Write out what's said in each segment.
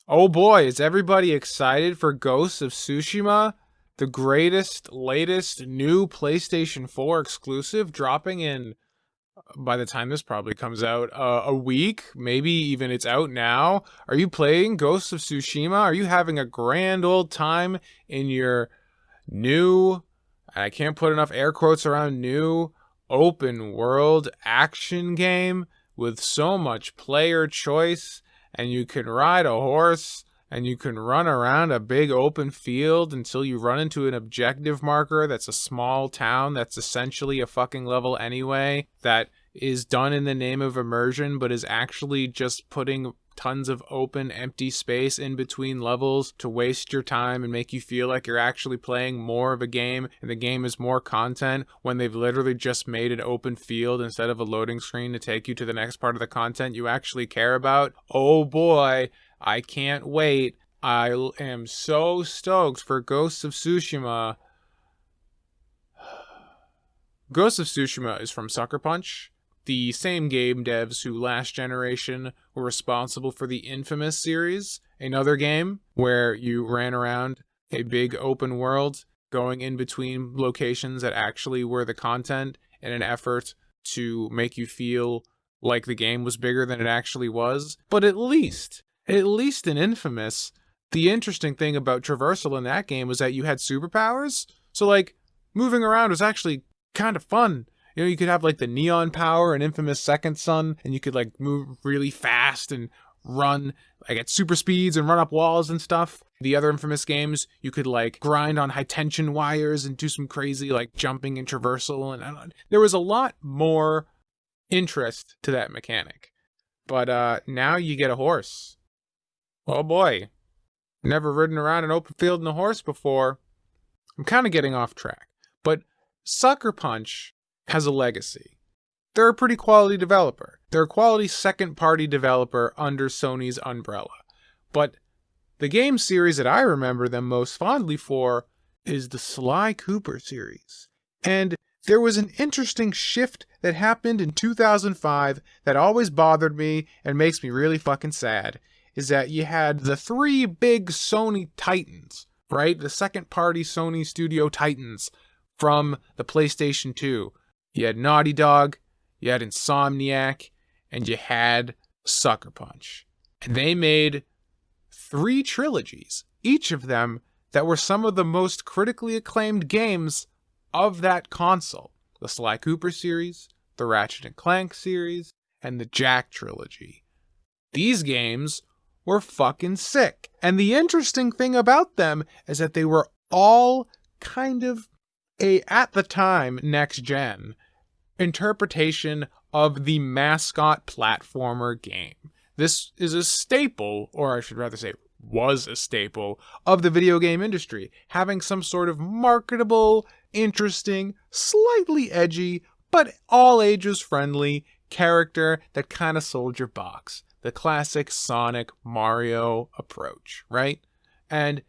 Oh boy, is everybody excited for Ghosts of Tsushima? The greatest, latest new PlayStation 4 exclusive dropping in, by the time this probably comes out, a week. Maybe even it's out now. Are you playing Ghosts of Tsushima? Are you having a grand old time in your new, I can't put enough air quotes around new, open world action game with so much player choice, and you can ride a horse and you can run around a big open field until you run into an objective marker that's a small town that's essentially a fucking level anyway, that is done in the name of immersion but is actually just putting tons of open empty space in between levels to waste your time and make you feel like you're actually playing more of a game and the game is more content when they've literally just made an open field instead of a loading screen to take you to the next part of the content you actually care about. Oh boy, I can't wait. I am so stoked for Ghosts of Tsushima. Ghosts of Tsushima is from Sucker Punch, the same game devs who last generation were responsible for the Infamous series, another game where you ran around a big open world going in between locations that actually were the content in an effort to make you feel like the game was bigger than it actually was. But at least in Infamous, the interesting thing about traversal in that game was that you had superpowers. So like moving around was actually kind of fun. You know, you could have like the neon power in Infamous Second Son, and you could like move really fast and run like at super speeds and run up walls and stuff. The other Infamous games, you could like grind on high tension wires and do some crazy like jumping and traversal, and there was a lot more interest to that mechanic. But now you get a horse. Oh boy, never ridden around an open field in a horse before. I'm kind of getting off track, but Sucker Punch has a legacy. They're a pretty quality developer. They're a quality second-party developer under Sony's umbrella. But the game series that I remember them most fondly for is the Sly Cooper series. And there was an interesting shift that happened in 2005 that always bothered me and makes me really fucking sad, is that you had the three big Sony titans, right? The second-party Sony studio titans from the PlayStation 2. You had Naughty Dog, you had Insomniac, and you had Sucker Punch. And they made 3 trilogies, each of them that were some of the most critically acclaimed games of that console. The Sly Cooper series, the Ratchet and Clank series, and the Jak trilogy. These games were fucking sick. And the interesting thing about them is that they were all kind of at the time, next gen interpretation of the Mascot platformer game. This is a staple, or I should rather say was a staple, of the video game industry, having some sort of marketable, interesting, slightly edgy, but all ages friendly character that kind of sold your box. The classic Sonic Mario approach, right? And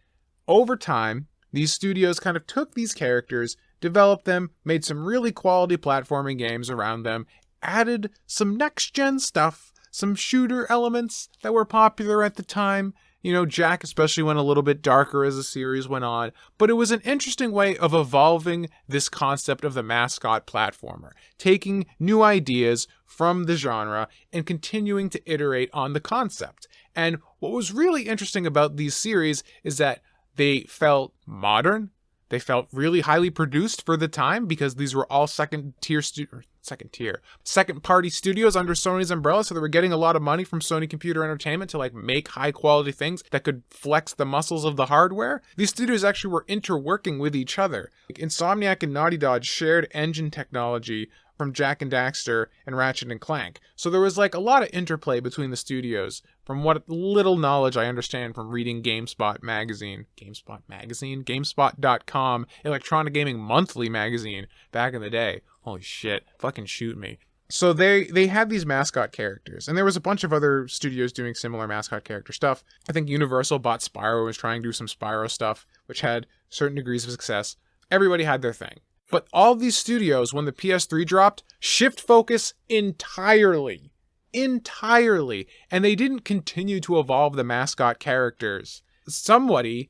over time, these studios kind of took these characters, developed them, made some really quality platforming games around them, added some next-gen stuff, some shooter elements that were popular at the time. You know, Jak especially went a little bit darker as the series went on, but it was an interesting way of evolving this concept of the Mascot platformer, taking new ideas from the genre and continuing to iterate on the concept. And what was really interesting about these series is that they felt modern. They felt really highly produced for the time because these were all second-party studios under Sony's umbrella, so they were getting a lot of money from Sony Computer Entertainment to like make high-quality things that could flex the muscles of the hardware. These studios actually were interworking with each other. Like Insomniac and Naughty Dog shared engine technology from Jak and Daxter and Ratchet and Clank. So there was like a lot of interplay between the studios, from what little knowledge I understand from reading GameSpot magazine. GameSpot.com, Electronic Gaming Monthly magazine back in the day. Holy shit, fucking shoot me. So they had these mascot characters, and there was a bunch of other studios doing similar mascot character stuff. I think Universal bought Spyro, was trying to do some Spyro stuff, which had certain degrees of success. Everybody had their thing. But all these studios, when the PS3 dropped, shift focus entirely entirely. And they didn't continue to evolve the Mascot characters. Somebody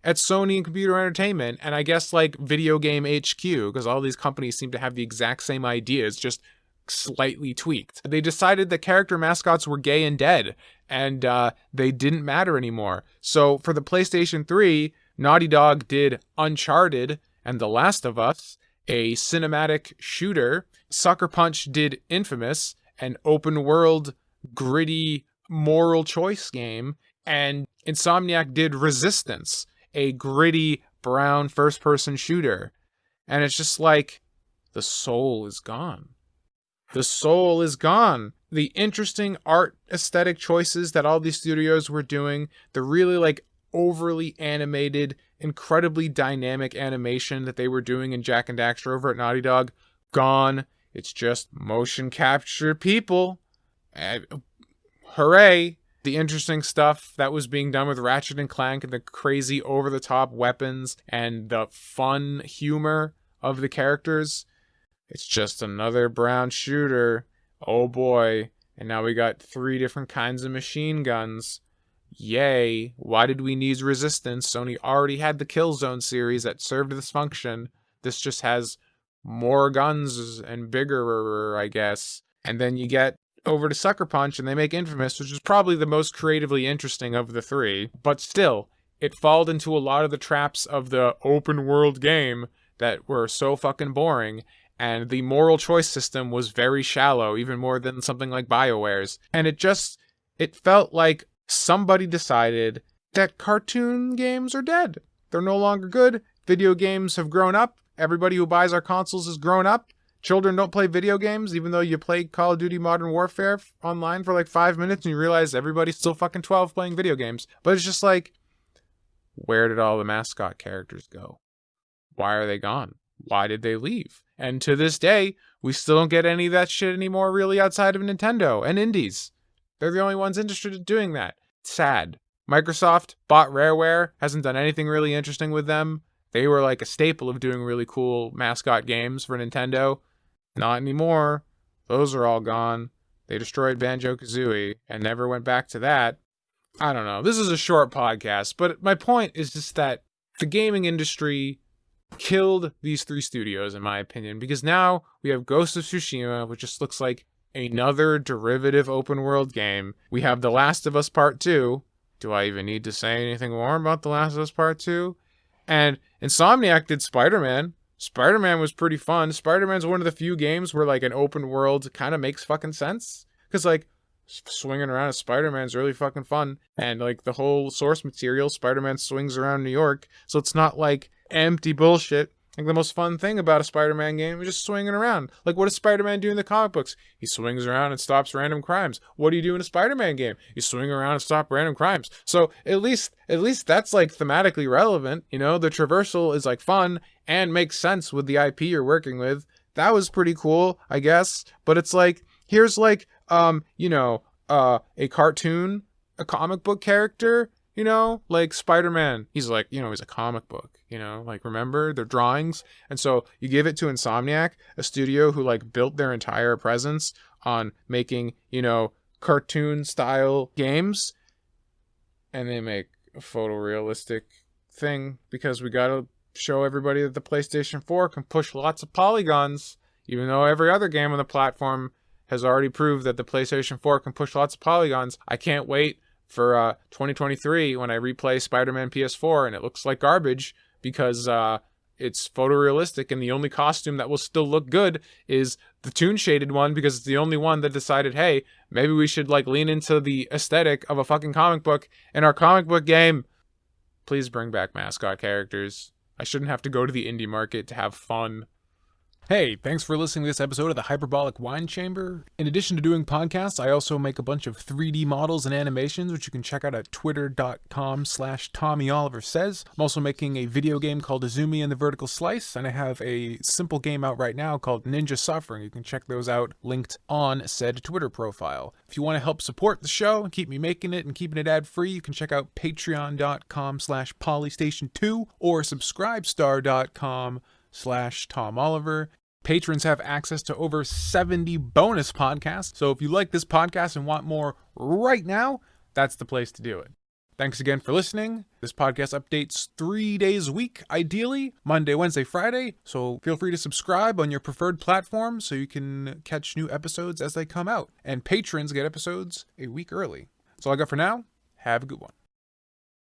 at Sony and Computer Entertainment, and I guess like Video Game HQ, because all these companies seem to have the exact same ideas, just slightly tweaked. They decided that character mascots were gay and dead, and they didn't matter anymore. So for the PlayStation 3, Naughty Dog did Uncharted and The Last of Us, a cinematic shooter. Sucker Punch did Infamous, an open world, gritty, moral choice game. And Insomniac did Resistance, a gritty, brown first-person shooter. And it's just like, the soul is gone. The soul is gone. The interesting art aesthetic choices that all these studios were doing, the really like overly animated, incredibly dynamic animation that they were doing in Jak and Daxter over at Naughty Dog, gone. It's just motion capture people. Hooray. The interesting stuff that was being done with Ratchet and Clank and the crazy over-the-top weapons and the fun humor of the characters. It's just another brown shooter. Oh boy. And now we got 3 different kinds of machine guns. Yay. Why did we need Resistance? Sony already had the Killzone series that served this function. This just has more guns and bigger, I guess. And then you get over to Sucker Punch and they make Infamous, which is probably the most creatively interesting of the 3. But still, it fell into a lot of the traps of the open world game that were so fucking boring. And the moral choice system was very shallow, even more than something like BioWare's. And it felt like somebody decided that cartoon games are dead. They're no longer good. Video games have grown up. Everybody who buys our consoles has grown up. Children don't play video games, even though you play Call of Duty Modern Warfare online for like 5 minutes and you realize everybody's still fucking 12 playing video games. But it's just like, where did all the Mascot characters go? Why are they gone? Why did they leave? And to this day, we still don't get any of that shit anymore really outside of Nintendo and indies. They're the only ones interested in doing that. It's sad. Microsoft bought Rareware, hasn't done anything really interesting with them. They were like a staple of doing really cool mascot games for Nintendo. Not anymore. Those are all gone. They destroyed Banjo-Kazooie and never went back to that. I don't know. This is a short podcast, but my point is just that the gaming industry killed these 3 studios, in my opinion, because now we have Ghost of Tsushima, which just looks like another derivative open world game. We have The Last of Us Part 2. Do I even need to say anything more about The Last of Us Part 2? And Insomniac did Spider-Man. Spider-Man was pretty fun. Spider-Man's one of the few games where like an open world kind of makes fucking sense. Because like swinging around as Spider-Man's really fucking fun. And like the whole source material, Spider-Man swings around New York. So it's not like empty bullshit. Like the most fun thing about a Spider-Man game is just swinging around. Like what does Spider-Man do in the comic books? He swings around and stops random crimes. What do you do in a Spider-Man game? You swing around and stop random crimes. So at least that's like thematically relevant. You know, the traversal is like fun and makes sense with the IP you're working with. That was pretty cool, I guess. But it's like, here's like, a cartoon, a comic book character, you know, like Spider-Man. He's like, he's a comic book. Like remember their drawings. And so you give it to Insomniac, a studio who like built their entire presence on making, cartoon style games. And they make a photorealistic thing because we got to show everybody that the PlayStation 4 can push lots of polygons, even though every other game on the platform has already proved that the PlayStation 4 can push lots of polygons. I can't wait for 2023 when I replay Spider-Man PS4 and it looks like garbage because it's photorealistic and the only costume that will still look good is the toon shaded one because it's the only one that decided, hey, maybe we should like lean into the aesthetic of a fucking comic book in our comic book game. Please bring back mascot characters. I shouldn't have to go to the indie market to have fun. Hey, thanks for listening to this episode of the Hyperbolic Whine Chamber. In addition to doing podcasts, I also make a bunch of 3D models and animations, which you can check out at twitter.com/TommyOliverSays. I'm also making a video game called Izumi and the Vertical Slice, and I have a simple game out right now called Ninja Suffering. You can check those out linked on said Twitter profile. If you want to help support the show and keep me making it and keeping it ad-free, you can check out patreon.com/polystation2 or subscribestar.com/TomOliver. Patrons have access to over 70 bonus podcasts. So if you like this podcast and want more right now, that's the place to do it. Thanks again for listening. This podcast updates 3 days a week, ideally, Monday, Wednesday, Friday. So feel free to subscribe on your preferred platform so you can catch new episodes as they come out. And patrons get episodes a week early. That's all I got for now. Have a good one.